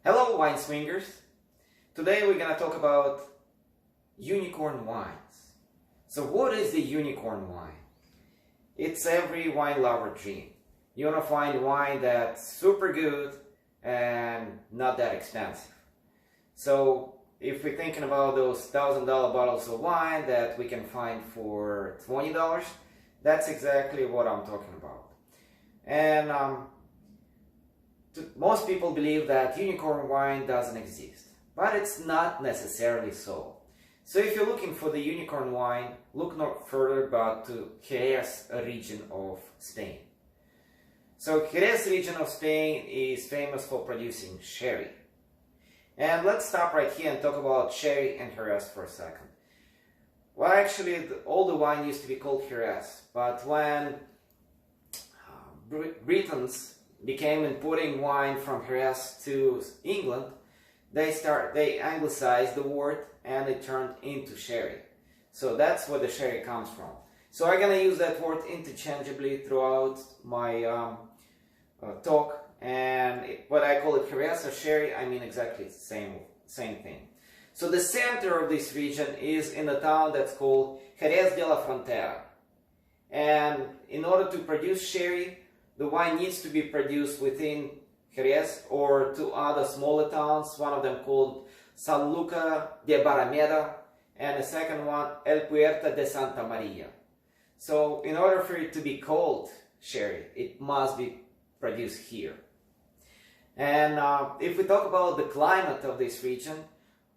Hello wine swingers! Today we're gonna talk about unicorn wines. So what is the unicorn wine? It's every wine lover dream. You wanna find wine that's super good and not that expensive. So if we're thinking about those $1,000 bottles of wine that we can find for $20, that's exactly what I'm talking about. And most people believe that unicorn wine doesn't exist, but it's not necessarily so. So if you're looking for the unicorn wine, look no further but to Jerez region of Spain. So Jerez region of Spain is famous for producing sherry. And let's stop right here and talk about sherry and Jerez for a second. Well, actually, all the wine used to be called Jerez, but when Britons became importing wine from Jerez to England, they anglicized the word and it turned into sherry. So that's where the sherry comes from. So I'm gonna use that word interchangeably throughout my talk, and when I call it Jerez or sherry, I mean exactly the same thing. So the center of this region is in a town that's called Jerez de la Frontera, and in order to produce sherry, the wine needs to be produced within Jerez or two other smaller towns, one of them called San Luca de Barrameda and the second one El Puerta de Santa Maria. So in order for it to be called sherry, it must be produced here. And if we talk about the climate of this region,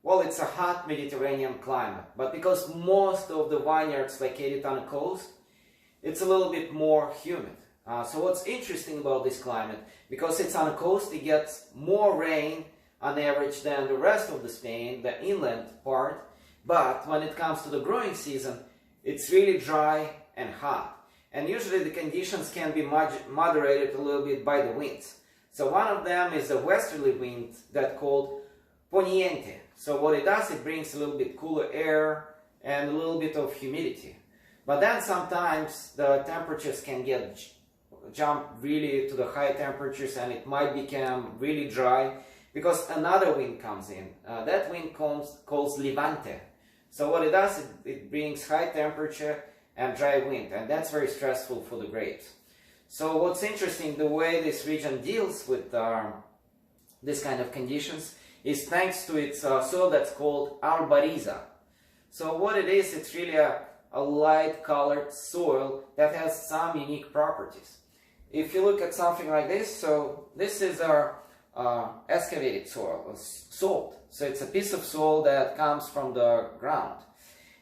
well, it's a hot Mediterranean climate, but because most of the vineyards located on the coast, it's a little bit more humid. So what's interesting about this climate, because it's on the coast, it gets more rain on average than the rest of the Spain, the inland part, but when it comes to the growing season, it's really dry and hot. And usually the conditions can be moderated a little bit by the winds. So one of them is a westerly wind that's called poniente. So what it does, it brings a little bit cooler air and a little bit of humidity. But then sometimes the temperatures can jump really to the high temperatures and it might become really dry because another wind comes in. That wind calls Levante. So what it does, it brings high temperature and dry wind, and that's very stressful for the grapes. So what's interesting, the way this region deals with this kind of conditions is thanks to its soil that's called arboriza. So what it is, it's really a light colored soil that has some unique properties. If you look at something like this, so this is our excavated soil, salt. So it's a piece of soil that comes from the ground.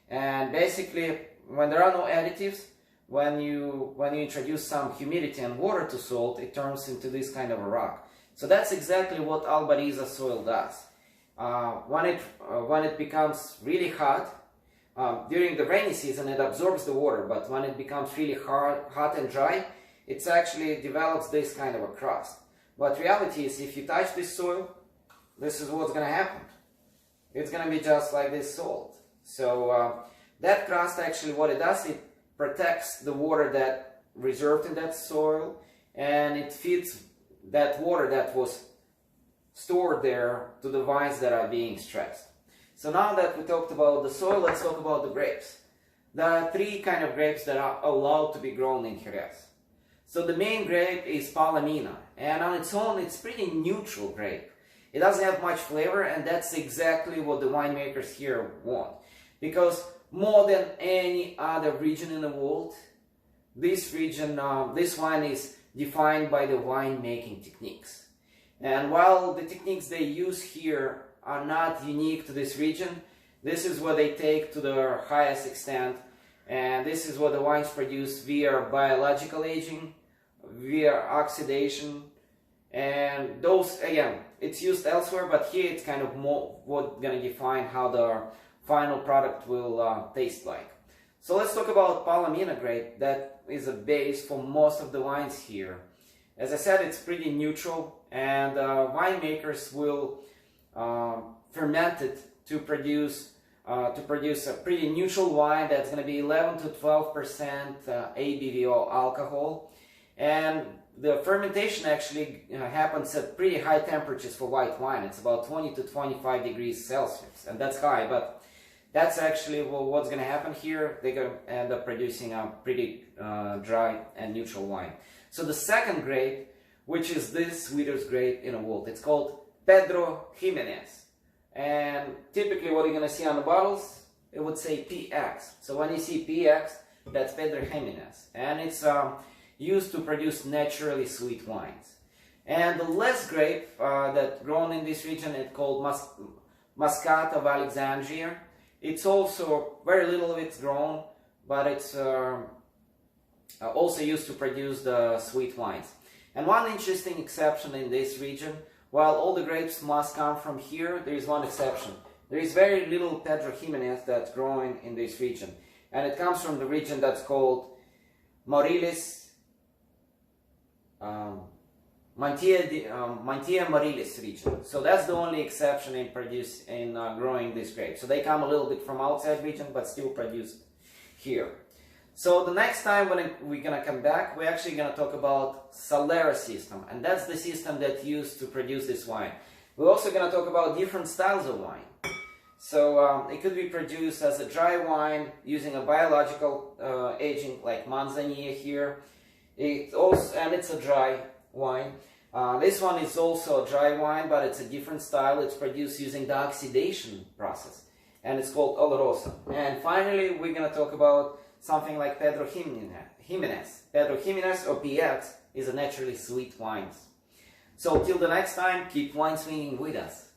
And basically, when there are no additives, when you introduce some humidity and water to salt, it turns into this kind of a rock. So that's exactly what albariza soil does. When it becomes really hot, during the rainy season it absorbs the water, but when it becomes really hot and dry, it actually develops this kind of a crust. But reality is, if you touch this soil, this is what's going to happen. It's going to be just like this salt. So that crust, actually what it does, it protects the water that reserved in that soil, and it feeds that water that was stored there to the vines that are being stressed. So now that we talked about the soil, let's talk about the grapes. There are three kind of grapes that are allowed to be grown in Jerez. So the main grape is Palomino, and on its own it's pretty neutral grape. It doesn't have much flavor, and that's exactly what the winemakers here want. Because more than any other region in the world, this wine is defined by the winemaking techniques. And while the techniques they use here are not unique to this region, this is what they take to their highest extent, and this is what the wines produce via biological aging, via oxidation, and those, again, it's used elsewhere, but here it's kind of more what's going to define how the final product will taste like. So let's talk about Palomino grape. That is a base for most of the wines here. As I said, it's pretty neutral, and winemakers will ferment it to produce a pretty neutral wine that's going to be 11 to 12% ABV alcohol. And the fermentation actually happens at pretty high temperatures for white wine. It's about 20 to 25 degrees Celsius, and that's high, but that's actually what's going to happen here. They're going to end up producing a pretty dry and neutral wine. So the second grape, which is this sweetest grape in the world, it's called Pedro Jimenez. And typically what you're going to see on the bottles, it would say PX. So when you see PX, that's Pedro Jimenez. And it's used to produce naturally sweet wines. And the last grape that's grown in this region is called Muscat of Alexandria. It's also, very little of it's grown, but it's also used to produce the sweet wines. And one interesting exception in this region, while all the grapes must come from here, there is one exception. There is very little Pedro Jimenez that's growing in this region. And it comes from the region that's called Moriles, Mantia Moriles region. So that's the only exception in growing this grape. So they come a little bit from outside region, but still produced here. So the next time when we're going to come back, we're actually going to talk about Solera system. And that's the system that's used to produce this wine. We're also going to talk about different styles of wine. So it could be produced as a dry wine using a biological aging like manzanilla here. It's a dry wine. This one is also a dry wine, but it's a different style. It's produced using the oxidation process, and it's called Olorosa. And finally, we're going to talk about something like Pedro Jimenez. Pedro Jimenez, or PX, is a naturally sweet wine. So till the next time, keep wine swinging with us.